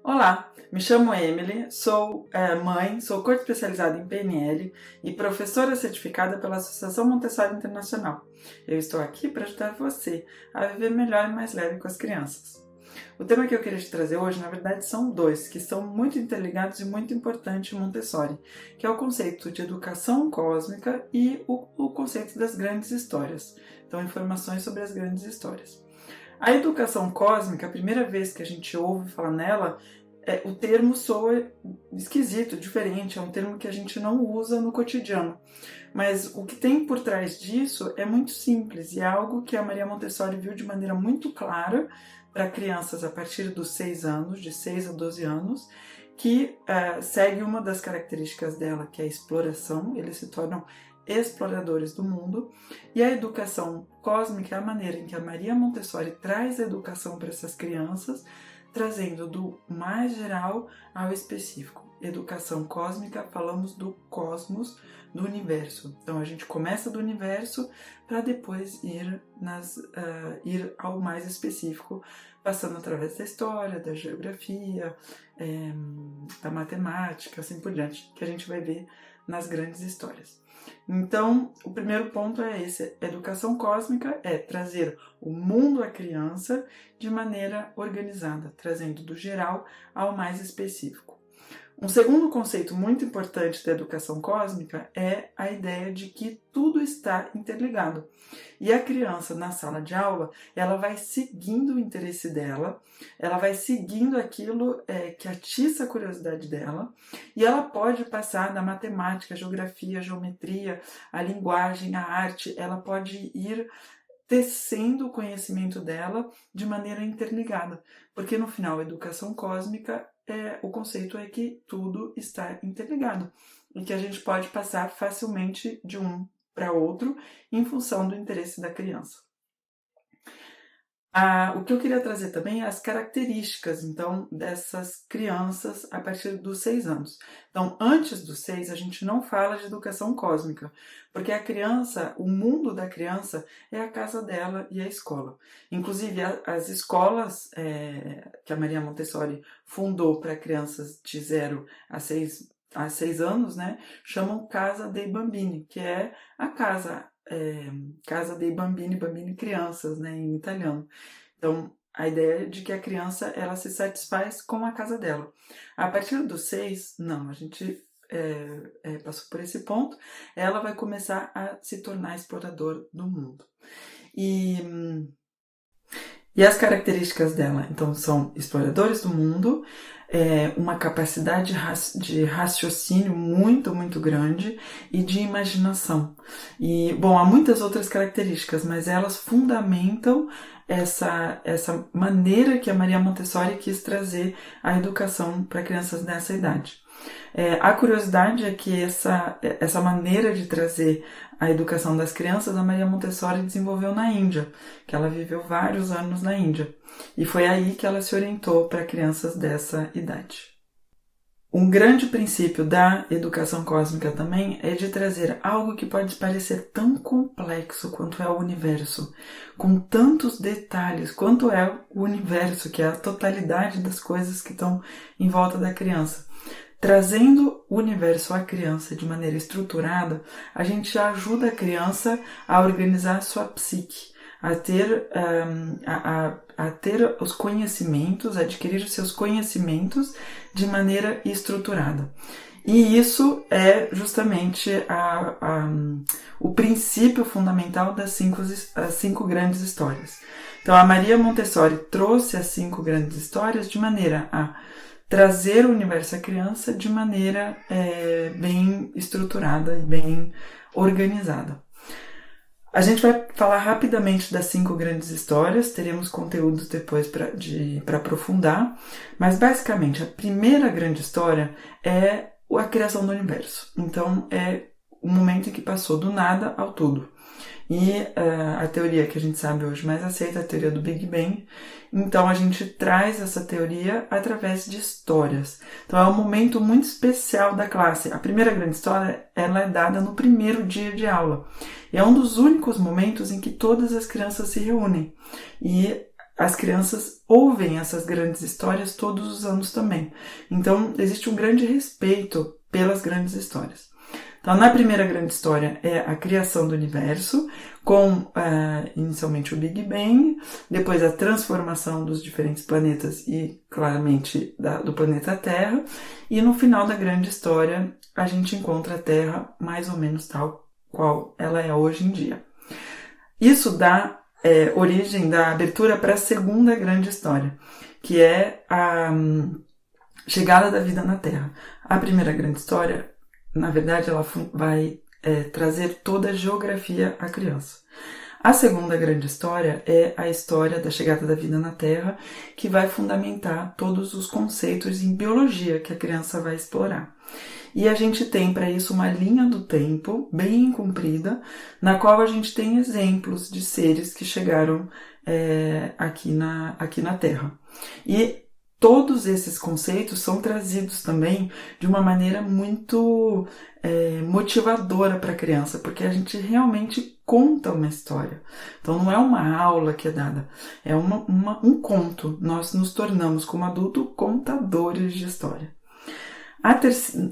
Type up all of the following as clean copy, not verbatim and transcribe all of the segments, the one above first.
Olá, me chamo Emily, sou mãe, sou coach especializada em PNL e professora certificada pela Associação Montessori Internacional. Eu estou aqui para ajudar você a viver melhor e mais leve com as crianças. O tema que eu queria te trazer hoje, na verdade, são dois, que são muito interligados e muito importantes em Montessori, que é o conceito de educação cósmica e o conceito das grandes histórias. Então, informações sobre as grandes histórias. A educação cósmica, a primeira vez que a gente ouve falar nela, o termo soa esquisito, diferente, é um termo que a gente não usa no cotidiano. Mas o que tem por trás disso é muito simples e é algo que a Maria Montessori viu de maneira muito clara para crianças a partir dos 6 anos, de 6 a 12 anos, que segue uma das características dela, que é a exploração. Eles se tornam exploradores do mundo, e a educação cósmica é a maneira em que a Maria Montessori traz a educação para essas crianças, trazendo do mais geral ao específico. Educação cósmica, falamos do cosmos, do universo. Então a gente começa do universo para depois ir ao mais específico, passando através da história, da geografia, da matemática, assim por diante, que a gente vai ver nas grandes histórias. Então, o primeiro ponto é esse: educação cósmica é trazer o mundo à criança de maneira organizada, trazendo do geral ao mais específico. Um segundo conceito muito importante da educação cósmica é a ideia de que tudo está interligado. E a criança, na sala de aula, ela vai seguindo o interesse dela, ela vai seguindo aquilo que atiça a curiosidade dela, e ela pode passar da matemática, geografia, geometria, a linguagem, a arte, ela pode ir tecendo o conhecimento dela de maneira interligada, porque no final a educação cósmica o conceito é que tudo está interligado e que a gente pode passar facilmente de um para outro em função do interesse da criança. O que eu queria trazer também é as características, então, dessas crianças a partir dos 6 anos. Então, antes dos 6, a gente não fala de educação cósmica, porque a criança, o mundo da criança é a casa dela e a escola. Inclusive, as escolas que a Maria Montessori fundou para crianças de 0 a 6 anos, né, chamam Casa dei Bambini, que é a casa dei Bambini, Bambini crianças, né, em italiano. Então, a ideia de que a criança ela se satisfaz com a casa dela. A partir dos 6, não, a gente passou por esse ponto, ela vai começar a se tornar explorador do mundo. E as características dela, então, são exploradores do mundo, uma capacidade de raciocínio muito, muito grande e de imaginação. E, bom, há muitas outras características, mas elas fundamentam essa maneira que a Maria Montessori quis trazer a educação para crianças nessa idade. A curiosidade é que essa maneira de trazer a educação das crianças, a Maria Montessori desenvolveu na Índia, que ela viveu vários anos na Índia. E foi aí que ela se orientou para crianças dessa idade. Um grande princípio da educação cósmica também é de trazer algo que pode parecer tão complexo quanto é o universo, com tantos detalhes quanto é o universo, que é a totalidade das coisas que estão em volta da criança. Trazendo o universo à criança de maneira estruturada, a gente já ajuda a criança a organizar a sua psique, a ter os conhecimentos, adquirir os seus conhecimentos de maneira estruturada. E isso é justamente o princípio fundamental das 5 grandes histórias. Então, a Maria Montessori trouxe as 5 grandes histórias de maneira a trazer o universo à criança de maneira bem estruturada e bem organizada. A gente vai falar rapidamente das 5 grandes histórias, teremos conteúdos depois para aprofundar, mas basicamente a primeira grande história é a criação do universo. Então é o momento em que passou do nada ao tudo. E a teoria que a gente sabe hoje mais aceita é a teoria do Big Bang. Então a gente traz essa teoria através de histórias. Então é um momento muito especial da classe. A primeira grande história ela é dada no primeiro dia de aula. E é um dos únicos momentos em que todas as crianças se reúnem. E as crianças ouvem essas grandes histórias todos os anos também. Então, existe um grande respeito pelas grandes histórias. Então, na primeira grande história é a criação do universo, com inicialmente o Big Bang, depois a transformação dos diferentes planetas e, claramente, do planeta Terra, e no final da grande história a gente encontra a Terra mais ou menos tal qual ela é hoje em dia. Isso dá origem, dá abertura para a segunda grande história, que é a chegada da vida na Terra. A primeira grande história, na verdade, ela vai trazer toda a geografia à criança. A segunda grande história é a história da chegada da vida na Terra, que vai fundamentar todos os conceitos em biologia que a criança vai explorar. E a gente tem para isso uma linha do tempo bem comprida, na qual a gente tem exemplos de seres que chegaram aqui na Terra. E todos esses conceitos são trazidos também de uma maneira muito motivadora para a criança, porque a gente realmente conta uma história. Então não é uma aula que é dada, é um conto. Nós nos tornamos, como adulto, contadores de história.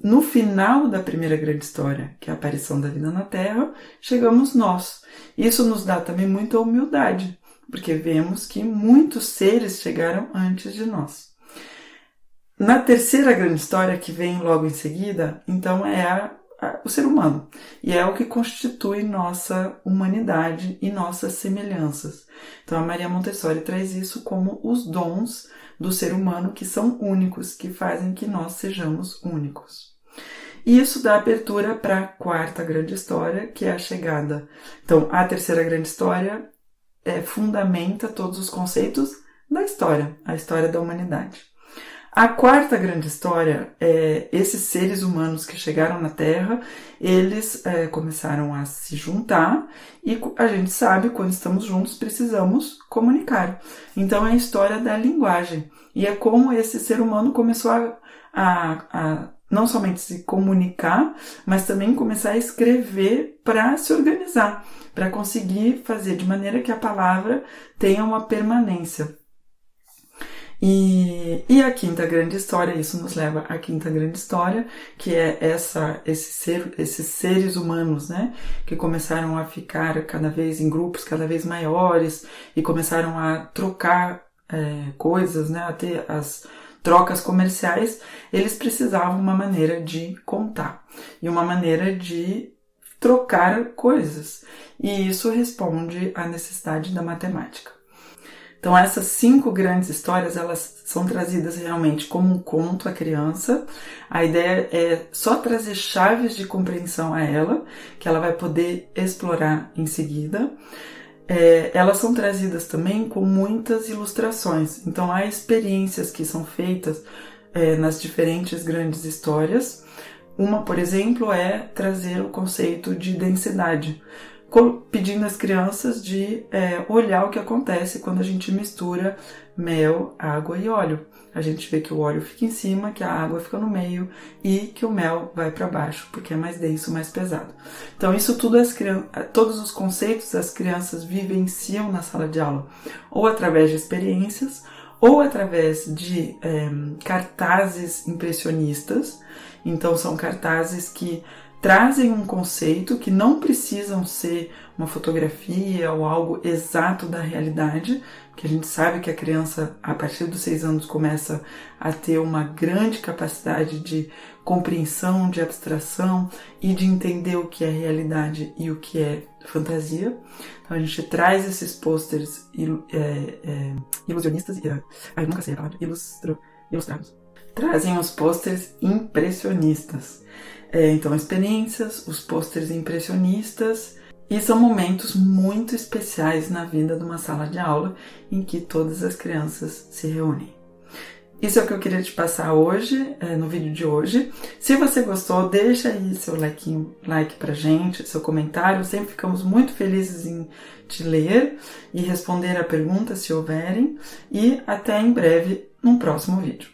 No final da primeira grande história, que é a aparição da vida na Terra, chegamos nós. Isso nos dá também muita humildade, porque vemos que muitos seres chegaram antes de nós. Na terceira grande história, que vem logo em seguida, então é o ser humano. E é o que constitui nossa humanidade e nossas semelhanças. Então a Maria Montessori traz isso como os dons do ser humano, que são únicos, que fazem que nós sejamos únicos. E isso dá abertura para a quarta grande história, que é a chegada. Então a terceira grande história fundamenta todos os conceitos da história, a história da humanidade. A quarta grande história é esses seres humanos que chegaram na Terra, eles começaram a se juntar e a gente sabe que quando estamos juntos precisamos comunicar. Então é a história da linguagem e é como esse ser humano começou a não somente se comunicar, mas também começar a escrever para se organizar, para conseguir fazer de maneira que a palavra tenha uma permanência. E a quinta grande história, isso nos leva à quinta grande história, que é esses seres humanos, né, que começaram a ficar cada vez em grupos cada vez maiores e começaram a trocar coisas, né, a ter as trocas comerciais. Eles precisavam uma maneira de contar e uma maneira de trocar coisas. E isso responde à necessidade da matemática. Então essas 5 grandes histórias, elas são trazidas realmente como um conto à criança. A ideia é só trazer chaves de compreensão a ela, que ela vai poder explorar em seguida. Elas são trazidas também com muitas ilustrações. Então há experiências que são feitas nas diferentes grandes histórias. Uma, por exemplo, é trazer o conceito de densidade, pedindo às crianças de olhar o que acontece quando a gente mistura mel, água e óleo. A gente vê que o óleo fica em cima, que a água fica no meio e que o mel vai para baixo, porque é mais denso, mais pesado. Então isso tudo todos os conceitos as crianças vivenciam na sala de aula, ou através de experiências, ou através de cartazes impressionistas. Então são cartazes que trazem um conceito que não precisam ser uma fotografia ou algo exato da realidade, porque a gente sabe que a criança, a partir dos 6 anos, começa a ter uma grande capacidade de compreensão, de abstração e de entender o que é realidade e o que é fantasia. Então a gente traz esses pôsteres ilusionistas, eu nunca sei a palavra, ilustrados. Trazem os pôsteres impressionistas. Então, experiências, os pôsteres impressionistas, e são momentos muito especiais na vida de uma sala de aula em que todas as crianças se reúnem. Isso é o que eu queria te passar hoje, no vídeo de hoje. Se você gostou, deixa aí seu like pra gente, seu comentário. Sempre ficamos muito felizes em te ler e responder a perguntas se houverem. E até em breve, num próximo vídeo.